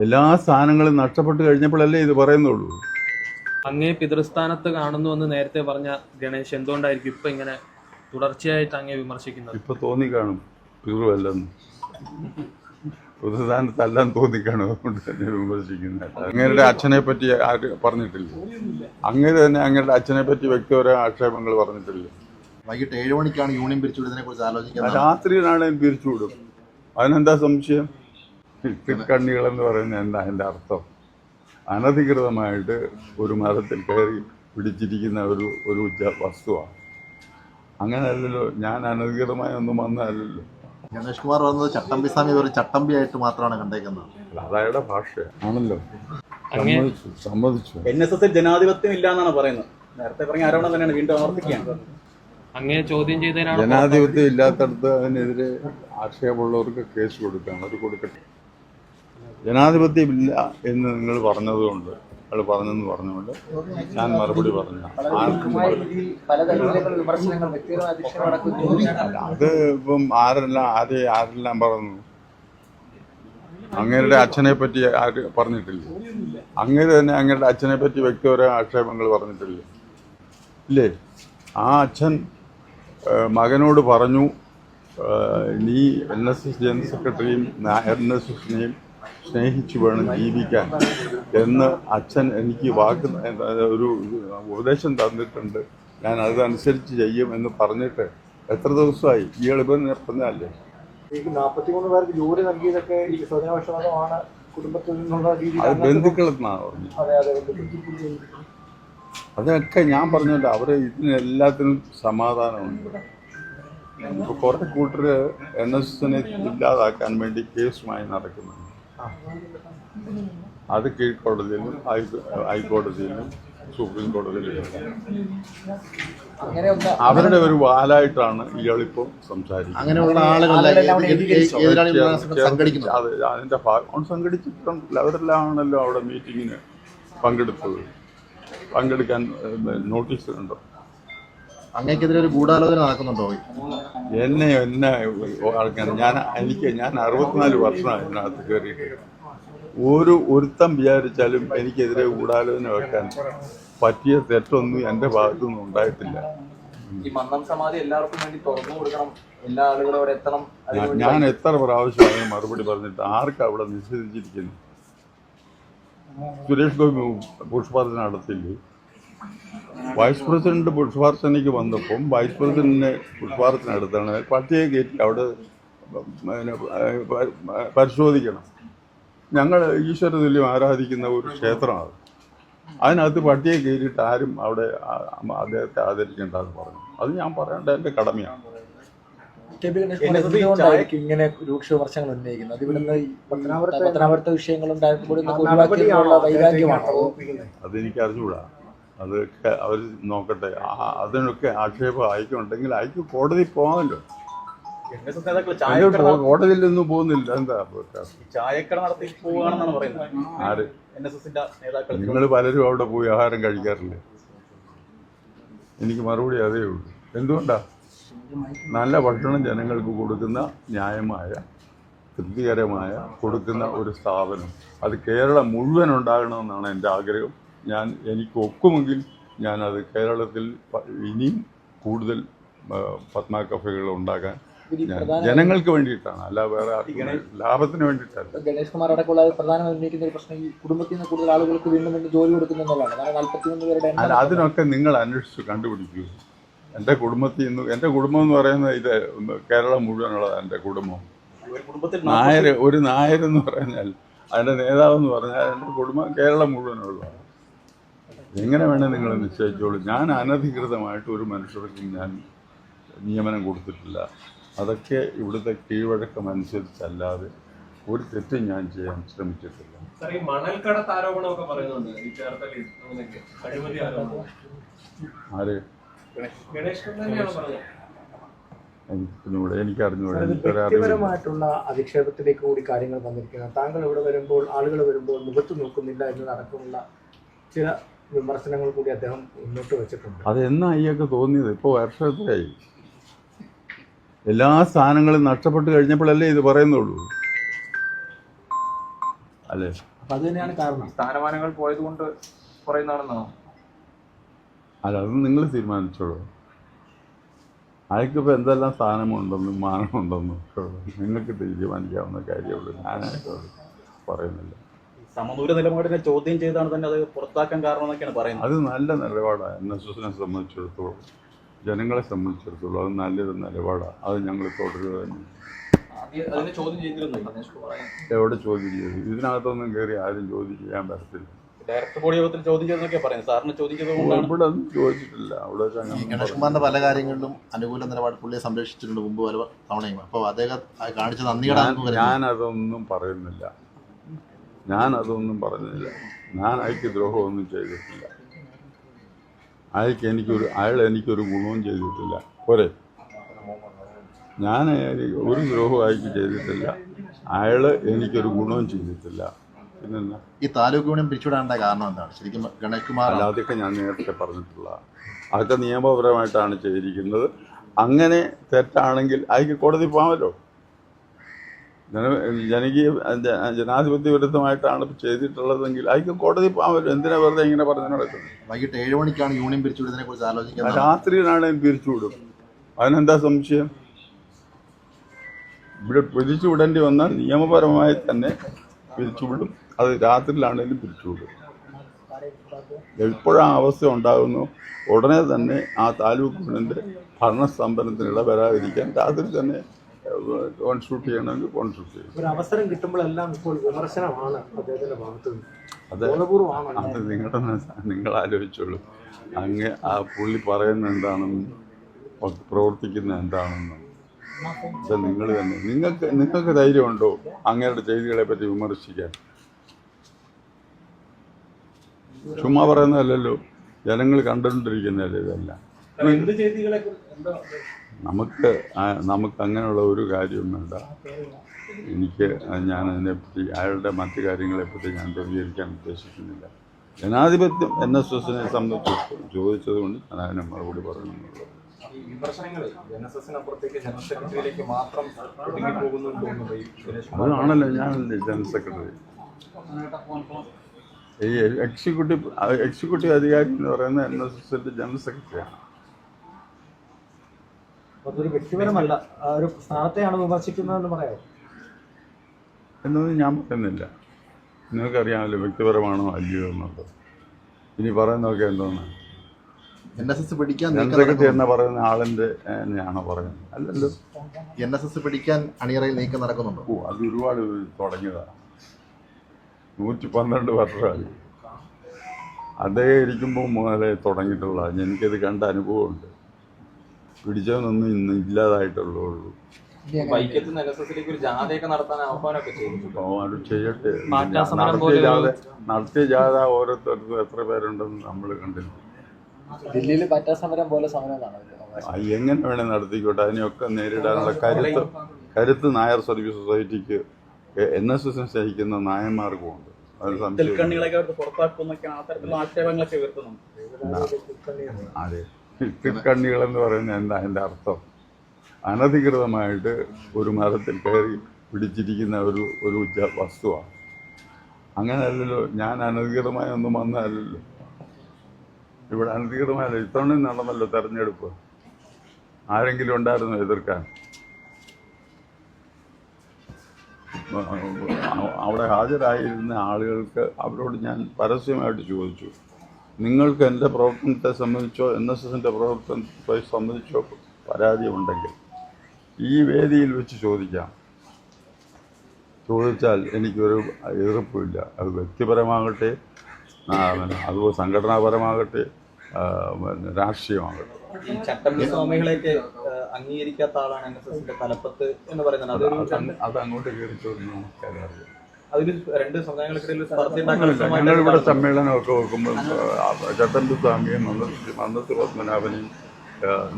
എല്ലാ സ്ഥാനങ്ങളും നഷ്ടപ്പെട്ട് കഴിഞ്ഞപ്പോഴല്ലേ ഇത് പറയുന്നുള്ളൂ. അങ്ങേ പിതൃസ്ഥാനത്ത് കാണുന്നുവെന്ന് നേരത്തെ പറഞ്ഞ ഗണേഷ് എന്തുകൊണ്ടായിരിക്കും ഇപ്പൊ ഇങ്ങനെ തുടർച്ചയായിട്ട് അങ്ങേ വിമർശിക്കുന്നത്? ഇപ്പൊ തോന്നിക്കാണും പിതൃവല്ലെന്ന്, പിതൃസ്ഥാനത്തല്ലാൻ തോന്നിക്കാണും, അതുകൊണ്ട് തന്നെ വിമർശിക്കുന്നത്. അങ്ങേരുടെ അച്ഛനെ പറ്റി ആര് പറഞ്ഞിട്ടില്ല? അങ്ങേര് തന്നെ അങ്ങയുടെ അച്ഛനെ പറ്റി വ്യക്തിപരമായ ആക്ഷേപങ്ങൾ പറഞ്ഞിട്ടില്ല. വൈകിട്ട് 7 മണിക്കാണ് യൂണിയൻ പിരിച്ചുവിടുന്നതിനെ കുറിച്ച് ആലോചിക്കുന്നത്. രാത്രിയിലാണ് പിരിച്ചുവിടും. അതിനെന്താ സംശയം? കണ്ണികളെന്ന് പറയുന്നത് എന്താ എൻ്റെ അർത്ഥം? അനധികൃതമായിട്ട് ഒരു മരത്തിൽ കയറി പിടിച്ചിരിക്കുന്ന ഒരു വസ്തുവാണ്. അങ്ങനെയല്ലല്ലോ, ഞാൻ അനധികൃതമായി ഒന്നും വന്നതല്ലല്ലോ. ഗണേഷ് കുമാർ പറഞ്ഞത് ചട്ടമ്പി ഒരു ചട്ടമ്പിയായിട്ട് മാത്രമാണ് കണ്ടേക്കുന്നത്. അതയാളുടെ ഭാഷയാണല്ലോ. സമ്മതിച്ചു. NSS ജനാധിപത്യം ഇല്ല എന്നാണ് പറയുന്നത്. നേരത്തെ പറഞ്ഞ ആരോപണം തന്നെയാണ് വീണ്ടും ആവർത്തിക്കുകയാണ്. അങ്ങേ ചോദ്യം ചെയ്തതിനാണ്. ജനാധിപത്യം ഇല്ലാത്തടത്ത് അതിനെതിരെ ആക്ഷേപമുള്ളവർക്ക് കേസ് കൊടുക്കാം, അവർ കൊടുക്കട്ടെ. ജനാധിപത്യമില്ല എന്ന് നിങ്ങൾ പറഞ്ഞതുകൊണ്ട്, അയാൾ പറഞ്ഞെന്ന് പറഞ്ഞുകൊണ്ട് ഞാൻ മറുപടി പറഞ്ഞു. അത് ഇപ്പം ആരെല്ലാം പറഞ്ഞു? അങ്ങേരുടെ അച്ഛനെ പറ്റി ആര് പറഞ്ഞിട്ടില്ല? അങ്ങേര് തന്നെ അങ്ങയുടെ അച്ഛനെ പറ്റി വ്യക്തിപരമായ ആക്ഷേപങ്ങൾ പറഞ്ഞിട്ടില്ല ഇല്ലേ? ആ അച്ഛൻ മകനോട് പറഞ്ഞു, നീ NSS ജനറൽ സെക്രട്ടറിയും NSSനെയും സ്നേഹിച്ചു വേണം ജീവിക്കാൻ എന്ന് അച്ഛൻ എനിക്ക് ഒരു ഉപദേശം തന്നിട്ടുണ്ട്, ഞാൻ അതനുസരിച്ച് ചെയ്യും എന്ന് പറഞ്ഞിട്ട് എത്ര ദിവസമായി? ഈ എളുപ്പം പറഞ്ഞല്ലേ. 43 പേർക്ക് ജോലി നൽകിയതൊക്കെ ഈ സ്വജനപക്ഷപാതമാണ്, കുടുംബത്തിൽ നിന്നുള്ള രീതി. അത് ബന്ധുക്കളെന്നാണ് പറഞ്ഞത്. അതൊക്കെ ഞാൻ പറഞ്ഞില്ല. അവർ ഇതിനെല്ലാത്തിനും സമാധാനമുണ്ട്. ഇപ്പോൾ കുറേ കൂട്ടർ NSSനെ ഇല്ലാതാക്കാൻ വേണ്ടി കേസുമായി നടക്കുന്നുണ്ട്. അത് കീഴ്ക്കോടതിയിലും ഹൈക്കോടതിയിലും സുപ്രീം കോടതിയിലും അവരുടെ ഒരു വാലായിട്ടാണ് ഇയാളിപ്പോൾ സംസാരിക്കുന്നത്. അങ്ങനെയുള്ള അതിന്റെ ഭാഗം സംഘടിച്ചിട്ടുണ്ട്. അവരെല്ലാമാണല്ലോ അവിടെ മീറ്റിങ്ങിന് പങ്കെടുത്തത്. പങ്കെടുക്കാൻ നോട്ടീസ് ഉണ്ടോ? അങ്ങേക്കെതിരെ ഒരു ഗൂഢാലോചന നടക്കുന്നുണ്ടോ? എന്നെ ആൾക്കാർ ഞാൻ 64 വർഷമായി ഇതിനകത്ത് കയറിയിട്ട്. ഒരുത്തം വിചാരിച്ചാലും എനിക്കെതിരെ ഗൂഢാലോചന വെക്കാൻ പറ്റിയ തെറ്റൊന്നും എൻ്റെ ഭാഗത്തുനിന്നും ഉണ്ടായിട്ടില്ല. ഞാൻ എത്ര പ്രാവശ്യമായി മറുപടി പറഞ്ഞിട്ട് ആർക്കും അവിടെ നിഷേധിച്ചിരിക്കുന്നു? സുരേഷ് ഗോപി പുഷ്പാർച്ചന നടത്തില്ലേ? വൈസ് പ്രസിഡന്റ് പുഷ്പാർച്ചനയ്ക്ക് വന്നപ്പം വൈസ് പ്രസിഡന്റിനെ പുഷ്പാർച്ചന എടുത്താണ് പട്ടിയെ കയറ്റി അവിടെ പരിശോധിക്കണം. ഞങ്ങൾ ഈശ്വര തുല്യം ആരാധിക്കുന്ന ഒരു ക്ഷേത്രമാണ്. അതിനകത്ത് പട്ടിയെ കയറിയിട്ട് ആരും അവിടെ അദ്ദേഹത്തെ ആദരിക്കേണ്ടെന്ന് പറഞ്ഞു. അത് ഞാൻ പറയേണ്ട എൻ്റെ കടമയാണ്. ഇങ്ങനെ രൂക്ഷ വിമർശനങ്ങൾ ഉന്നയിക്കുന്നത് ഇവിടുന്ന് പത്തനാപുരത്തെ അതെനിക്ക് അറിഞ്ഞുകൂടാ. അതൊക്കെ അവർ നോക്കട്ടെ. അതിനൊക്കെ ആക്ഷേപം അയക്കുന്നുണ്ടെങ്കിൽ അയക്കും. കോടതി പോകാമല്ലോ. കോടതിയിലൊന്നും പോകുന്നില്ല. എന്താ ചായക്കട നടത്തി പോവുകയാണെന്നാണ് പറയുന്നത്. ആര്? NSSന്റെ നേതാക്കൾ. നിങ്ങൾ പലരും അവിടെ പോയി ആഹാരം കഴിക്കാറില്ലേ? എനിക്ക് മറുപടി അതേ ഉള്ളൂ. എന്തുകൊണ്ടാ? നല്ല ഭക്ഷണം ജനങ്ങൾക്ക് കൊടുക്കുന്ന, ന്യായമായ തൃപ്തികരമായ കൊടുക്കുന്ന ഒരു സ്ഥാപനം അത് കേരളം മുഴുവൻ ഉണ്ടാകണമെന്നാണ് എൻ്റെ ആഗ്രഹം. എനിക്ക് ഒക്കുമെങ്കിൽ ഞാനത് കേരളത്തിൽ ഇനിയും കൂടുതൽ പത്മ കഫേകൾ ഉണ്ടാക്കാൻ ജനങ്ങൾക്ക് വേണ്ടിയിട്ടാണ്, അല്ല വേറെ ലാഭത്തിന് വേണ്ടിയിട്ടല്ല. ഗണേഷ് കുമാർ അടക്കമുള്ള പ്രധാനമായി ഉന്നയിക്കുന്ന ഒരു പ്രശ്നം ഈ കുടുംബത്തിൽ നിന്ന് കൂടുതൽ ആളുകൾക്ക് വീണ്ടും വീണ്ടും ജോലി കൊടുക്കുന്നുള്ളതാണ്. 43 പേരുടെ അല്ല, അതിനൊക്കെ നിങ്ങൾ അന്വേഷിച്ച് കണ്ടുപിടിക്കൂ. എൻ്റെ കുടുംബത്തിൽ നിന്ന്, എൻ്റെ കുടുംബം എന്ന് പറയുന്നത് ഇത് കേരളം മുഴുവനുള്ളത് എൻ്റെ കുടുംബം. ഒരു നായരെന്ന് പറഞ്ഞാൽ അതിൻ്റെ നേതാവെന്ന് പറഞ്ഞാൽ എൻ്റെ കുടുംബം കേരളം മുഴുവനുള്ളതാണ്. എങ്ങനെ വേണേൽ നിങ്ങൾ നിശ്ചയിച്ചോളൂ. ഞാൻ അനധികൃതമായിട്ട് ഒരു മനുഷ്യർക്കും ഞാൻ നിയമനം കൊടുത്തിട്ടില്ല. അതൊക്കെ ഇവിടുത്തെ കീഴ്വഴക്കം അനുസരിച്ചല്ലാതെ ഒരു തെറ്റും ഞാൻ ചെയ്യാൻ ശ്രമിച്ചിട്ടില്ല. ആര്? വ്യക്തിപരമായിട്ടുള്ള അധിക്ഷേപത്തിലേക്ക് കൂടി കാര്യങ്ങൾ വന്നിരിക്കുന്നത്. താങ്കൾ ഇവിടെ വരുമ്പോൾ, ആളുകൾ വരുമ്പോൾ മുഖത്ത് നോക്കുന്നില്ല എന്നതടക്കമുള്ള ചില വിമർശനങ്ങൾ കൂടി അദ്ദേഹം മുന്നോട്ട് വെച്ചിട്ടുണ്ട്. അതെന്നാ ഈയൊക്കെ തോന്നിയത്? ഇപ്പോൾ വർഷത്തിലായി. എല്ലാ സ്ഥാനങ്ങളും നഷ്ടപ്പെട്ട് കഴിഞ്ഞപ്പോഴല്ലേ ഇത് പറയുന്നുള്ളൂ, അല്ലേ? അപ്പൊ അത് തന്നെയാണ് കാരണം. സ്ഥാനമാനങ്ങൾ പോയത് കൊണ്ട് പറയുന്നതാണെന്നാണോ? അല്ല, അത് നിങ്ങൾ തീരുമാനിച്ചോളൂ. അയാൾക്കിപ്പോൾ എന്തെല്ലാം സ്ഥാനമുണ്ടെന്നും മാനമുണ്ടെന്നും ഒക്കെ നിങ്ങൾക്ക് തീരുമാനിക്കാവുന്ന കാര്യമുള്ളൂ. ഞാനായിട്ട് പറയുന്നില്ല. സമദൂര നിലപാടിനെ ചോദ്യം ചെയ്താണ് തന്നെ അത് പുറത്താക്കാൻ കാരണം എന്നൊക്കെയാണ് പറയുന്നത്. അത് നല്ല നിലപാടാണ്. NSSനെ സംബന്ധിച്ചിടത്തോളം, ജനങ്ങളെ സംബന്ധിച്ചിടത്തോളം അത് നല്ലൊരു നിലപാടാണ്. അത് ഞങ്ങൾ തുടരുക തന്നെ. അതിനെ ചോദ്യം ചെയ്തിരുന്നു ഗണേഷ് കുമാർ. എവിടെ ചോദ്യം ചെയ്തു? ഇതിനകത്തൊന്നും കയറി ആരും ചോദ്യം ചെയ്യാൻ പറ്റത്തില്ല. ഡയറക്ടർ ബോഡി യോഗത്തിൽ ചോദ്യം ചെയ്തെന്നൊക്കെ പറയുന്നത്. സാറിന് ചോദ്യം ചെയ്തതുകൊണ്ടാണ്. ഇവിടെ ഒന്നും ചോദിച്ചിട്ടില്ല. അവിടെ ഗണേഷ് കുമാറിന്റെ പല കാര്യങ്ങളിലും അനുകൂല നിലപാട് പുള്ളിയെ സംരക്ഷിച്ചിട്ടുണ്ട് മുമ്പ് പല തവണയും. അപ്പോൾ അദ്ദേഹം കാണിച്ച നന്ദിയുടെ ഞാനതൊന്നും പറയുന്നില്ല. ഞാൻ അയക്ക് ദ്രോഹമൊന്നും ചെയ്തിട്ടില്ല. അയാൾ എനിക്കൊരു ഗുണവും ചെയ്തിട്ടില്ല. പോരെ, ഞാൻ ഒരു ദ്രോഹവും അയക്ക് ചെയ്തിട്ടില്ല. അയാൾ എനിക്കൊരു ഗുണവും ചെയ്തിട്ടില്ല. പിന്നെന്താ ഈ താലൂക്ക് യൂണിയൻ പിരിച്ചുവിടാനുള്ള കാരണം എന്താണ്? ശരിക്കും ഗണേഷ് കുമാർ അതൊക്കെ ഞാൻ നേരത്തെ പറഞ്ഞിട്ടുള്ള അതൊക്കെ നിയമപരമായിട്ടാണ് ചെയ്തിരിക്കുന്നത്. അങ്ങനെ തെറ്റാണെങ്കിൽ അയക്ക് കോടതി പോകാമല്ലോ. ജനാധിപത്യ വിരുദ്ധമായിട്ടാണ് ചെയ്തിട്ടുള്ളതെങ്കിൽ അയക്ക് കോടതി പോകാമല്ലോ. എന്തിനാ വെറുതെ ഇങ്ങനെ പറഞ്ഞു നടക്കുന്നത്? വൈകിട്ട് 7 മണിക്കാണ് യൂണിയൻ പിരിച്ചുവിടുന്നതിനെ കുറിച്ച് ആലോചിക്കുന്നത്. രാത്രിയിലാണെങ്കിൽ പിരിച്ചുവിടും. അതിനെന്താ സംശയം? ഇവിടെ പിരിച്ചുവിടേണ്ടി വന്നാൽ നിയമപരമായി തന്നെ പിരിച്ചുവിടും. അത് രാത്രിയിലാണെങ്കിലും പിരിച്ചുവിടും. എപ്പോഴാ അവസ്ഥ ഉണ്ടാകുന്നു ഉടനെ തന്നെ ആ താലൂക്ക് യൂണിയൻ്റെ ഭരണസ്തംഭനത്തിനിട വരാതിരിക്കാൻ രാത്രി തന്നെ കോൺസ്റ്റിറ്റ്യൂട്ട് ചെയ്യണമെങ്കിൽ കോൺസ്റ്റിറ്റ്യൂട്ട് ചെയ്യും. ഒരു അവസരം കിട്ടുമ്പോഴെല്ലാം ഇപ്പോൾ വിമർശനമാണ് അദ്ദേഹത്തിന്റെ ഭാഗത്ത് നിന്ന്. അത് നിങ്ങൾ ആലോചിച്ചോളൂ. അങ്ങ് ആ പുള്ളി പറയുന്നത് എന്താണെന്നും പ്രവർത്തിക്കുന്നത് എന്താണെന്നും നിങ്ങൾ തന്നെ നിങ്ങൾക്ക് ധൈര്യമുണ്ടോ അങ്ങയുടെ ചെയ്തികളെ പറ്റി വിമർശിക്കാൻ? ചുമ്മാ പറയുന്നതല്ലല്ലോ, ജനങ്ങൾ കണ്ടുകൊണ്ടിരിക്കുന്നതല്ലേ ഇതെല്ലാം. നമുക്ക് അങ്ങനെയുള്ള ഒരു കാര്യവും വേണ്ട. ഞാൻ അതിനെപ്പറ്റി അയാളുടെ മറ്റു കാര്യങ്ങളെപ്പറ്റി ഞാൻ പ്രതികരിക്കാൻ ഉദ്ദേശിക്കുന്നില്ല. ജനാധിപത്യം NSSനെ സംബന്ധിച്ച് ചോദിച്ചതുകൊണ്ട് ഞാൻ അതിനെ മറുപടി പറയുന്നുള്ളൂ. അതാണല്ലോ ഞാനല്ലേ ജനറൽ സെക്രട്ടറി. ഈ എക്സിക്യൂട്ടീവ് അധികാരി എന്ന് പറയുന്നത് NSSന്റെ ജനറൽ സെക്രട്ടറിയാണ്. അതൊരു വ്യക്തിപരമല്ല, ഒരു സ്ഥാനത്തെയാണ് വിമർശിക്കുന്നതെന്ന് പറയാം എന്നൊന്നും ഞാൻ പറയുന്നില്ല. നിങ്ങൾക്കറിയാമല്ലോ വ്യക്തിപരമാണോ അല്ലയോ എന്നുള്ളത്. ഇനി പറയുന്നതൊക്കെ എന്തോന്ന്? NSS പിടിക്കാൻ ജനറൽ സെക്രട്ടറി എന്ന പറയുന്ന ആളിൻ്റെ ആണോ പറയുന്നത്? അല്ലല്ലോ. NSS പിടിക്കാൻ അണിയറയിൽ നീക്കം നടക്കുന്നുണ്ടോ? അത് ഒരുപാട് തുടങ്ങിയതാണ്. 112 വർഷമായി. അദ്ദേഹം ഇരിക്കുമ്പോൾ മുതലേ തുടങ്ങിയിട്ടുള്ളതാണ്. എനിക്കത് കണ്ട അനുഭവമുണ്ട്. പിടിച്ചവനൊന്നും ഇന്ന് ഇല്ലാതായിട്ടുള്ളൂ. ചെയ്യട്ടെ. നടത്തിയ ജാഥ ഓരോരുത്തർക്കും എത്ര പേരുണ്ടെന്ന് നമ്മൾ കണ്ടില്ല. ദില്ലിയിൽ പാറ്റാ സമരം പോലെ സമരം എങ്ങനെ വേണേൽ നടത്തിക്കോട്ടെ. അതിനെയൊക്കെ നേരിടാനുള്ള കരുത്ത് നായർ സർവീസ് സൊസൈറ്റിക്ക് NSSനെ സ്നേഹിക്കുന്ന നായന്മാർക്കുമുണ്ട്. അതെ, തിൽക്കണ്ണികളെന്ന് പറയുന്നത് എന്താ അതിൻ്റെ അർത്ഥം? അനധികൃതമായിട്ട് ഒരു മരത്തിൽ കയറി പിടിച്ചിരിക്കുന്ന ഒരു വസ്തുവാണ്. അങ്ങനെയല്ലല്ലോ. ഞാൻ അനധികൃതമായി ഒന്നും വന്നതല്ലല്ലോ. ഇവിടെ അനധികൃതമായല്ലോ. ഇത്തവണ നടന്നല്ലോ തെരഞ്ഞെടുപ്പ്. ആരെങ്കിലും ഉണ്ടായിരുന്നോ എതിർക്കാൻ? അവിടെ ഹാജരായിരുന്ന ആളുകൾക്ക് അവരോട് ഞാൻ പരസ്യമായിട്ട് ചോദിച്ചു, നിങ്ങൾക്ക് എൻ്റെ പ്രവർത്തനത്തെ സംബന്ധിച്ചോ NSSൻ്റെ പ്രവർത്തനത്തെ സംബന്ധിച്ചോ പരാതി ഉണ്ടെങ്കിൽ ഈ വേദിയിൽ വെച്ച് ചോദിച്ചാൽ എനിക്കൊരു എതിർപ്പുമില്ല. അത് വ്യക്തിപരമാകട്ടെ, അതുപോലെ സംഘടനാപരമാകട്ടെ, രാഷ്ട്രീയമാകട്ടെ. ഈ ചട്ടമ്പി സ്വാമികളെയൊക്കെ അംഗീകരിക്കാത്ത ആളാണ് NSSന്റെ തലപ്പത്ത് എന്ന് പറയുന്നത്. അത് അങ്ങോട്ട് കയറി ചോദിക്കുന്നു. അതിൽ രണ്ട് സമുദായങ്ങൾക്കിടയിൽ ഞങ്ങളിവിടെ സമ്മേളനമൊക്കെ വെക്കുമ്പോൾ ചട്ടമ്പി സ്വാമിയും മന്നത്ത് പത്മനാഭനെയും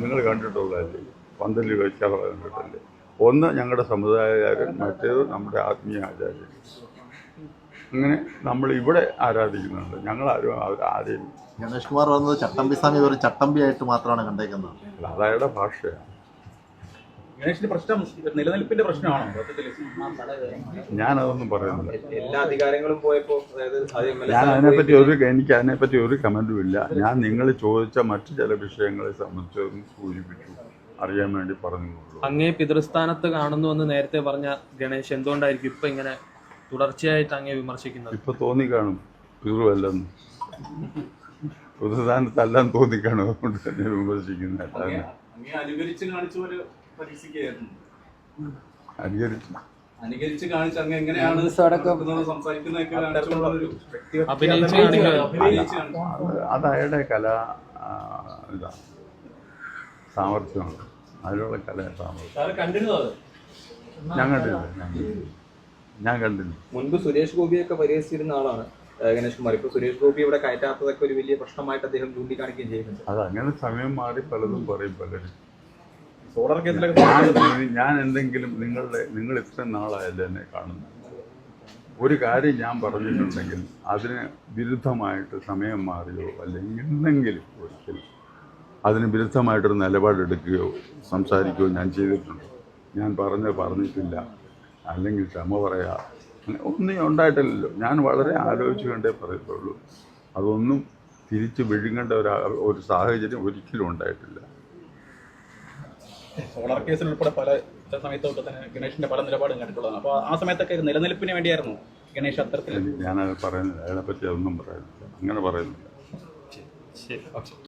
നിങ്ങൾ കണ്ടിട്ടുള്ളതല്ലേ? പന്തലിൽ വയ്ക്കാതെ കണ്ടിട്ടല്ലേ? ഒന്ന് ഞങ്ങളുടെ സമുദായകാരൻ, മറ്റേത് നമ്മുടെ ആത്മീയ ആചാര്യൻ. അങ്ങനെ നമ്മൾ ഇവിടെ ആരാധിക്കുന്നുണ്ട്. ഞങ്ങളാരും ആരെയും. ഗണേഷ് കുമാർ പറഞ്ഞത് ചട്ടമ്പി സ്വാമി ഒരു ചട്ടമ്പിയായിട്ട് മാത്രമാണ് കണ്ടേക്കുന്നത്. അതയാളുടെ ഭാഷയാണ്. ഗണേഷിന്റെ പ്രശ്നം നിലനിൽപ്പിന്റെ പ്രശ്നമാണോ സത്യത്തില്? ഞാനതൊന്നും പറയുന്നില്ല. എല്ലാ അധികാരങ്ങളും പോയപ്പോ അതായത് എനിക്ക് അതിനെപ്പറ്റി ഒരു കമൻറ്റും ഇല്ല. ഞാൻ നിങ്ങൾ ചോദിച്ച മറ്റു ചില വിഷയങ്ങളെ സംബന്ധിച്ചൊന്നും സൂചിപ്പിച്ചു, അറിയാൻ വേണ്ടി പറഞ്ഞുള്ളൂ. അങ്ങേ പിതൃസ്ഥാനത്ത് കാണുന്നുവെന്ന് നേരത്തെ പറഞ്ഞ ഗണേഷ് എന്തുകൊണ്ടായിരിക്കും ഇപ്പൊ ഇങ്ങനെ തുടർച്ചയായിട്ട് അങ്ങേ വിമർശിക്കുന്നത്? ഇപ്പൊ തോന്നിക്കാണും പിതൃവല്ലെന്ന്, പുതുസ്ഥാനത്തെല്ലാം തോന്നിക്കാണും, അതുകൊണ്ട് തന്നെ വിമർശിക്കുന്നത്. അങ്ങേ അനുകരിച്ച് കാണിച്ച പോലെ പരീക്ഷിക്കുകയായിരുന്നു. അനുകരിച്ച് കാണിച്ച് അങ്ങ് എങ്ങനെയാണ് സംസാരിക്കുന്നതൊക്കെ കാണിച്ചുള്ള ഒരു അഭിനയിച്ച് കാണിക്കുക. അത് അയാളുടെ കല ഇതാ സാമർഥ്യമാണ്, അതിലുള്ള കല സാമർഥ്യം. കണ്ടിരുന്നോ അത്? ഞാൻ കണ്ടില്ല. മുൻപ് സുരേഷ് ഗോപിയൊക്കെ പരിഹസിച്ചിരുന്ന ആളാണ് ഗണേഷ് കുമാർ. ഇപ്പൊ സുരേഷ് ഗോപി ഇവിടെ കയറ്റാത്തതൊക്കെ ഒരു വലിയ പ്രശ്നമായിട്ട് അദ്ദേഹം ചൂണ്ടിക്കാണിക്കുകയും ചെയ്യുന്നുണ്ട്. അത് അങ്ങനെ സമയം മാറി പലതും പറയും പലരും. സോളാർ കേസിലൊക്കെ ഞാൻ എന്തെങ്കിലും നിങ്ങൾ ഇത്ര നാളായല്ലേ എന്നെ കാണുന്നു, ഒരു കാര്യം ഞാൻ പറഞ്ഞിട്ടുണ്ടെങ്കിൽ അതിന് വിരുദ്ധമായിട്ട് സമയം മാറിയോ അല്ലെങ്കിൽ എന്തെങ്കിലും ഒരിക്കലും അതിന് വിരുദ്ധമായിട്ടൊരു നിലപാടെടുക്കുകയോ സംസാരിക്കുകയോ ഞാൻ ചെയ്തിട്ടുണ്ട്. ഞാൻ പറഞ്ഞിട്ടില്ല, അല്ലെങ്കിൽ ക്ഷമ പറയാ, ഒന്നും ഉണ്ടായിട്ടില്ലല്ലോ. ഞാൻ വളരെ ആലോചിച്ച് കണ്ടേ പറയത്തുള്ളൂ. അതൊന്നും തിരിച്ച് വിഴുങ്ങേണ്ട ഒരു സാഹചര്യം ഒരിക്കലും ഉണ്ടായിട്ടില്ല. സോളാർ കേസിൽ ഉൾപ്പെടെ പല സമയത്തൊക്കെ തന്നെ ഗണേഷിന്റെ പല നിലപാടും കണ്ടിട്ടുള്ളതാണ്. അപ്പോൾ ആ സമയത്തൊക്കെ നിലനിൽപ്പിന് വേണ്ടിയായിരുന്നു ഗണേഷ് അത്തരത്തിൽ? ഞാനത് പറയുന്നില്ല, അതിനെപ്പറ്റി അതൊന്നും പറയുന്നില്ല, അങ്ങനെ പറയുന്നില്ല. ശരി.